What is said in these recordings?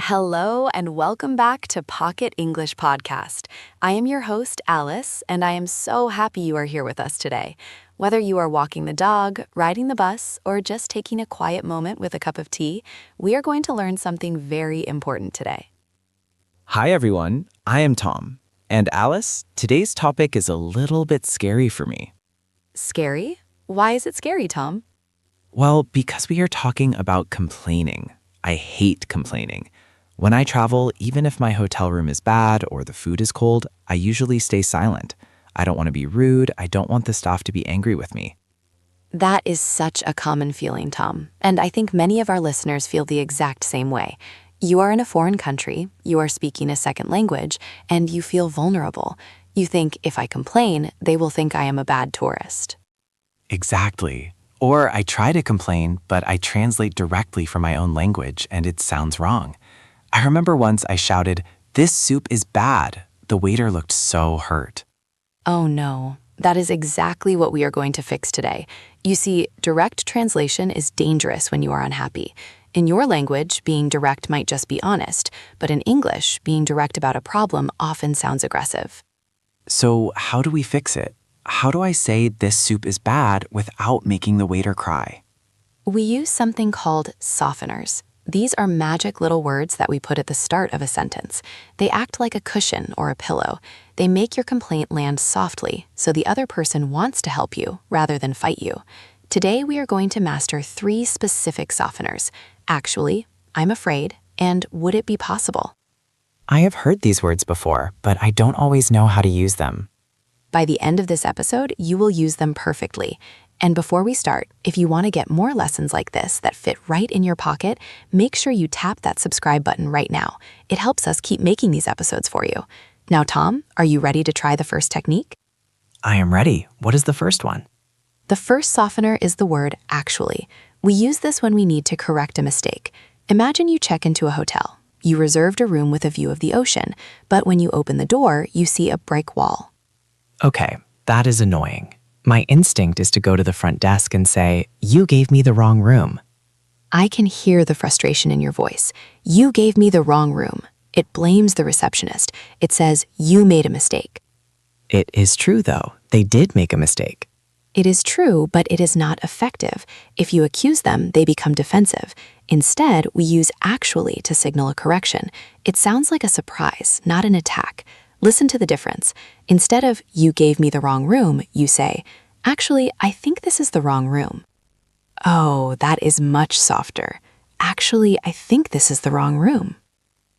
Hello and welcome back to Pocket English Podcast. I am your host, Alice, and I am so happy you are here with us today. Whether you are walking the dog, riding the bus, or just taking a quiet moment with a cup of tea, we are going to learn something very important today. Hi everyone, I am Tom. And Alice, today's topic is a little bit scary for me. Scary? Why is it scary, Tom? Well, because we are talking about complaining. I hate complaining. When I travel, even if my hotel room is bad or the food is cold, I usually stay silent. I don't want to be rude. I don't want the staff to be angry with me. That is such a common feeling, Tom, and I think many of our listeners feel the exact same way. You are in a foreign country, you are speaking a second language, and you feel vulnerable. You think, if I complain, they will think I am a bad tourist. Exactly. Or I try to complain, but I translate directly from my own language and it sounds wrong. I remember once I shouted, "This soup is bad." The waiter looked so hurt. Oh no, that is exactly what we are going to fix today. You see, direct translation is dangerous when you are unhappy. In your language, being direct might just be honest, but in English, being direct about a problem often sounds aggressive. So how do we fix it? How do I say this soup is bad without making the waiter cry? We use something called softeners. These are magic little words that we put at the start of a sentence. They act like a cushion or a pillow. They make your complaint land softly, so the other person wants to help you rather than fight you. Today, we are going to master 3 specific softeners. Actually, I'm afraid, and would it be possible? I have heard these words before, but I don't always know how to use them. By the end of this episode, you will use them perfectly. And before we start, if you want to get more lessons like this that fit right in your pocket, make sure you tap that subscribe button right now. It helps us keep making these episodes for you. Now, Tom, are you ready to try the first technique? I am ready. What is the first one? The first softener is the word actually. We use this when we need to correct a mistake. Imagine you check into a hotel. You reserved a room with a view of the ocean, but when you open the door, you see a brick wall. Okay, that is annoying. My instinct is to go to the front desk and say, "You gave me the wrong room." I can hear the frustration in your voice. You gave me the wrong room. It blames the receptionist. It says you made a mistake. It is true, though. They did make a mistake. It is true, but it is not effective. If you accuse them, they become defensive. Instead, we use actually to signal a correction. It sounds like a surprise, not an attack. Listen to the difference. Instead of "you gave me the wrong room," you say, "Actually, I think this is the wrong room." Oh, that is much softer. Actually, I think this is the wrong room.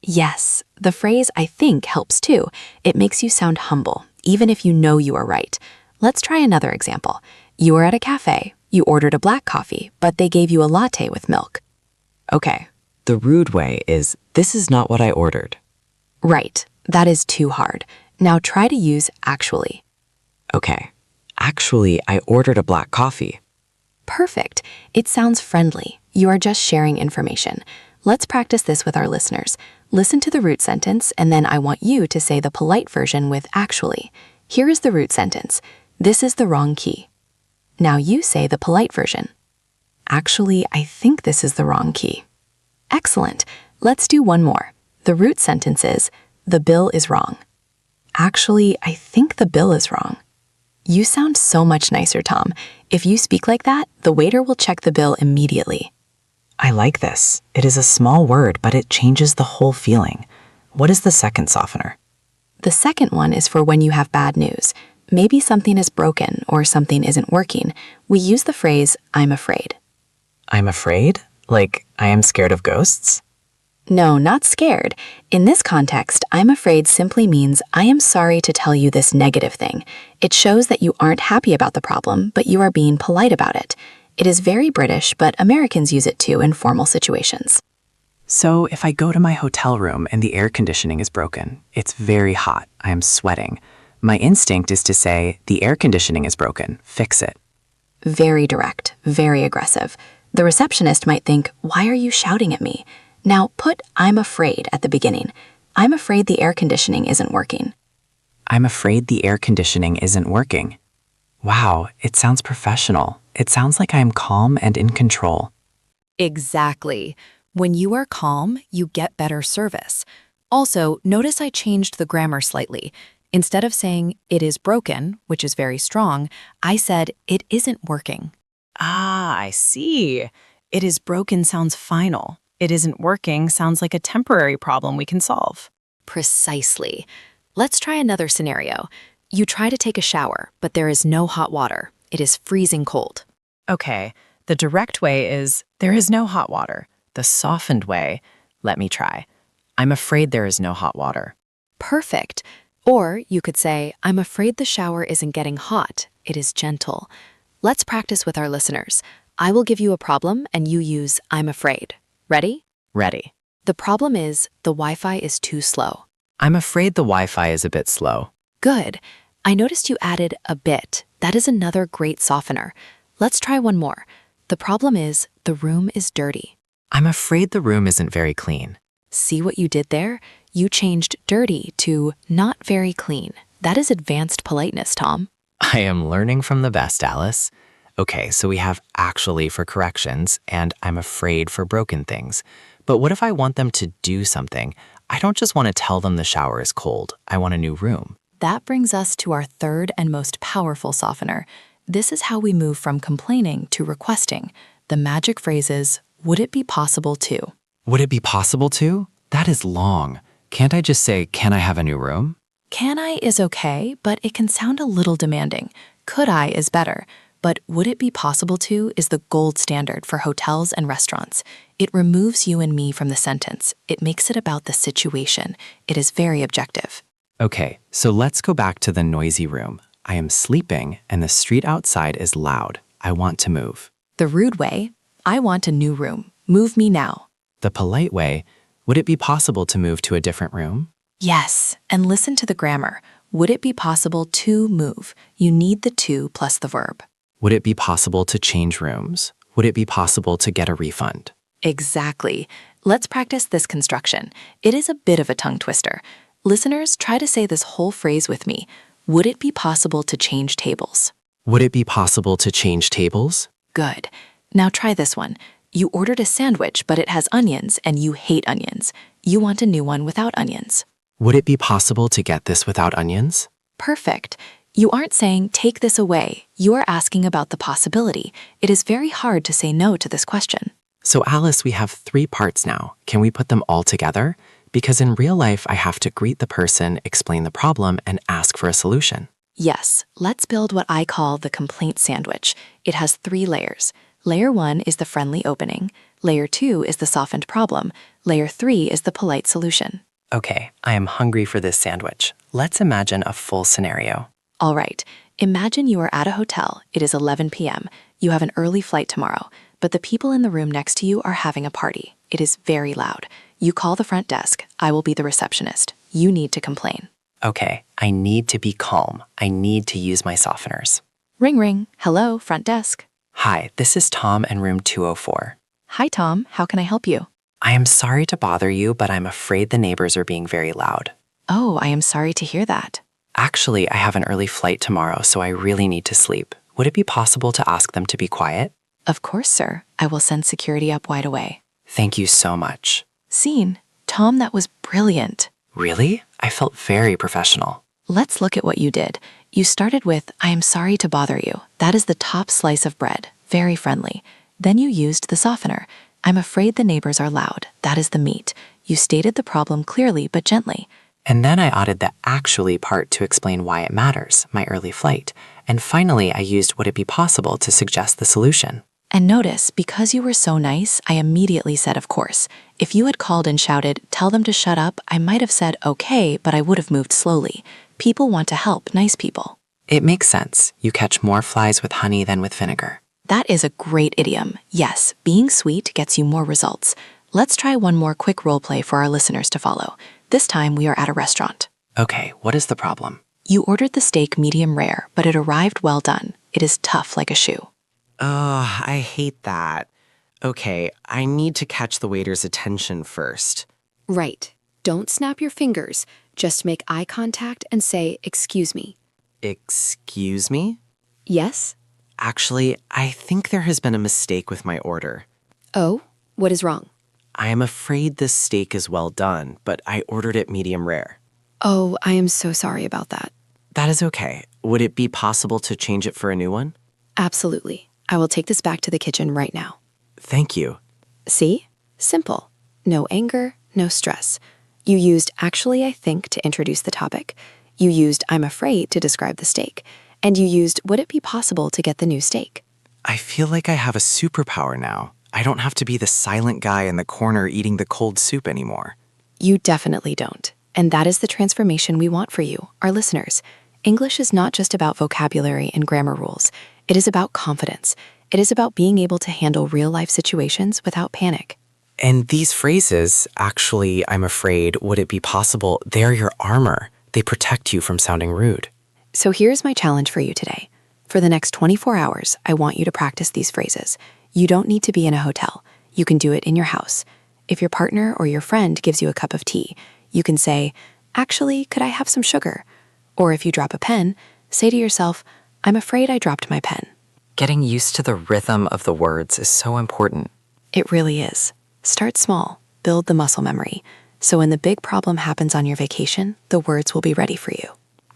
Yes, the phrase "I think" helps too. It makes you sound humble, even if you know you are right. Let's try another example. You are at a cafe. You ordered a black coffee, but they gave you a latte with milk. Okay. The rude way is, "This is not what I ordered." Right. That is too hard. Now try to use actually. Okay. Actually, I ordered a black coffee. Perfect. It sounds friendly. You are just sharing information. Let's practice this with our listeners. Listen to the root sentence, and then I want you to say the polite version with actually. Here is the root sentence. This is the wrong key. Now you say the polite version. Actually, I think this is the wrong key. Excellent. Let's do one more. The root sentence is, the bill is wrong. Actually, I think the bill is wrong. You sound so much nicer, Tom. If you speak like that, the waiter will check the bill immediately. I like this. It is a small word, but it changes the whole feeling. What is the second softener? The second one is for when you have bad news. Maybe something is broken or something isn't working. We use the phrase, "I'm afraid." I'm afraid? Like, I am scared of ghosts? No, not scared. In this context, "I'm afraid" simply means I am sorry to tell you this negative thing. It shows that you aren't happy about the problem, but you are being polite about it. It is very British, but Americans use it too in formal situations. So if I go to my hotel room and the air conditioning is broken, it's very hot, I am sweating. My instinct is to say, "The air conditioning is broken, fix it." Very direct, very aggressive. The receptionist might think, "Why are you shouting at me?" Now put "I'm afraid" at the beginning. I'm afraid the air conditioning isn't working. I'm afraid the air conditioning isn't working. Wow, it sounds professional. It sounds like I am calm and in control. Exactly. When you are calm, you get better service. Also, notice I changed the grammar slightly. Instead of saying, it is broken, which is very strong, I said, it isn't working. Ah, I see. It is broken sounds final. It isn't working sounds like a temporary problem we can solve. Precisely. Let's try another scenario. You try to take a shower, but there is no hot water. It is freezing cold. Okay, the direct way is, there is no hot water. The softened way, let me try. I'm afraid there is no hot water. Perfect. Or you could say, I'm afraid the shower isn't getting hot. It is gentle. Let's practice with our listeners. I will give you a problem and you use I'm afraid. Ready? Ready. The problem is the Wi-Fi is too slow. I'm afraid the Wi-Fi is a bit slow. Good. I noticed you added a bit. That is another great softener. Let's try one more. The problem is the room is dirty. I'm afraid the room isn't very clean. See what you did there? You changed dirty to not very clean. That is advanced politeness, Tom. I am learning from the best, Alice. Okay, so we have actually for corrections, and I'm afraid for broken things. But what if I want them to do something? I don't just want to tell them the shower is cold. I want a new room. That brings us to our third and most powerful softener. This is how we move from complaining to requesting. The magic phrase is, would it be possible to? Would it be possible to? That is long. Can't I just say, can I have a new room? Can I is okay, but it can sound a little demanding. Could I is better. But would it be possible to is the gold standard for hotels and restaurants. It removes you and me from the sentence. It makes it about the situation. It is very objective. Okay, so let's go back to the noisy room. I am sleeping and the street outside is loud. I want to move. The rude way, I want a new room. Move me now. The polite way, would it be possible to move to a different room? Yes, and listen to the grammar. Would it be possible to move? You need the to plus the verb. Would it be possible to change rooms? Would it be possible to get a refund? Exactly. Let's practice this construction. It is a bit of a tongue twister. Listeners, try to say this whole phrase with me. Would it be possible to change tables? Would it be possible to change tables? Good. Now try this one. You ordered a sandwich, but it has onions, and you hate onions. You want a new one without onions. Would it be possible to get this without onions? Perfect. You aren't saying, take this away. You are asking about the possibility. It is very hard to say no to this question. So Alice, we have 3 parts now. Can we put them all together? Because in real life, I have to greet the person, explain the problem, and ask for a solution. Yes, let's build what I call the complaint sandwich. It has 3 layers. Layer 1 is the friendly opening. Layer 2 is the softened problem. Layer 3 is the polite solution. Okay, I am hungry for this sandwich. Let's imagine a full scenario. All right, imagine you are at a hotel. It is 11 p.m. You have an early flight tomorrow, but the people in the room next to you are having a party. It is very loud. You call the front desk. I will be the receptionist. You need to complain. Okay, I need to be calm. I need to use my softeners. Ring ring. Hello, front desk. Hi, this is Tom in room 204. Hi, Tom. How can I help you? I am sorry to bother you, but I'm afraid the neighbors are being very loud. Oh, I am sorry to hear that. Actually, I have an early flight tomorrow, so I really need to sleep. Would it be possible to ask them to be quiet? Of course, sir. I will send security up right away. Thank you so much. Scene. Tom, that was brilliant. Really? I felt very professional. Let's look at what you did. You started with, I am sorry to bother you. That is the top slice of bread. Very friendly. Then you used the softener. I'm afraid the neighbors are loud. That is the meat. You stated the problem clearly but gently. And then I added the actually part to explain why it matters, my early flight. And finally, I used would it be possible to suggest the solution. And notice, because you were so nice, I immediately said of course. If you had called and shouted, tell them to shut up, I might have said okay, but I would have moved slowly. People want to help nice people. It makes sense. You catch more flies with honey than with vinegar. That is a great idiom. Yes, being sweet gets you more results. Let's try one more quick role play for our listeners to follow. This time we are at a restaurant. Okay, what is the problem? You ordered the steak medium rare, but it arrived well done. It is tough like a shoe. Oh, I hate that. Okay, I need to catch the waiter's attention first. Right. Don't snap your fingers. Just make eye contact and say, excuse me. Excuse me? Yes? Actually, I think there has been a mistake with my order. Oh, what is wrong? I am afraid this steak is well done, but I ordered it medium rare. Oh, I am so sorry about that. That is okay. Would it be possible to change it for a new one? Absolutely. I will take this back to the kitchen right now. Thank you. See? Simple. No anger, no stress. You used actually, I think, to introduce the topic. You used I'm afraid to describe the steak. And you used would it be possible to get the new steak? I feel like I have a superpower now. I don't have to be the silent guy in the corner eating the cold soup anymore. You definitely don't. And that is the transformation we want for you, our listeners. English is not just about vocabulary and grammar rules. It is about confidence. It is about being able to handle real-life situations without panic. And these phrases, actually, I'm afraid, would it be possible, they're your armor. They protect you from sounding rude. So here's my challenge for you today. For the next 24 hours, I want you to practice these phrases. You don't need to be in a hotel. You can do it in your house. If your partner or your friend gives you a cup of tea, you can say, actually, could I have some sugar? Or if you drop a pen, say to yourself, I'm afraid I dropped my pen. Getting used to the rhythm of the words is so important. It really is. Start small, build the muscle memory. So when the big problem happens on your vacation, the words will be ready for you.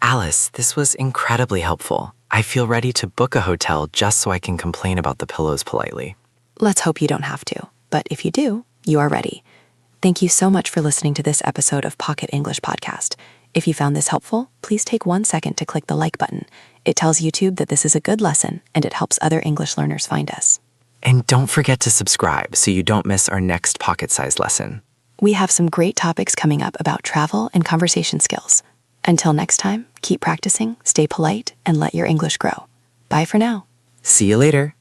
Alice, this was incredibly helpful. I feel ready to book a hotel just so I can complain about the pillows politely. Let's hope you don't have to. But if you do, you are ready. Thank you so much for listening to this episode of Pocket English Podcast. If you found this helpful, please take 1 second to click the like button. It tells YouTube that this is a good lesson and it helps other English learners find us. And don't forget to subscribe so you don't miss our next pocket-sized lesson. We have some great topics coming up about travel and conversation skills. Until next time, keep practicing, stay polite, and let your English grow. Bye for now. See you later.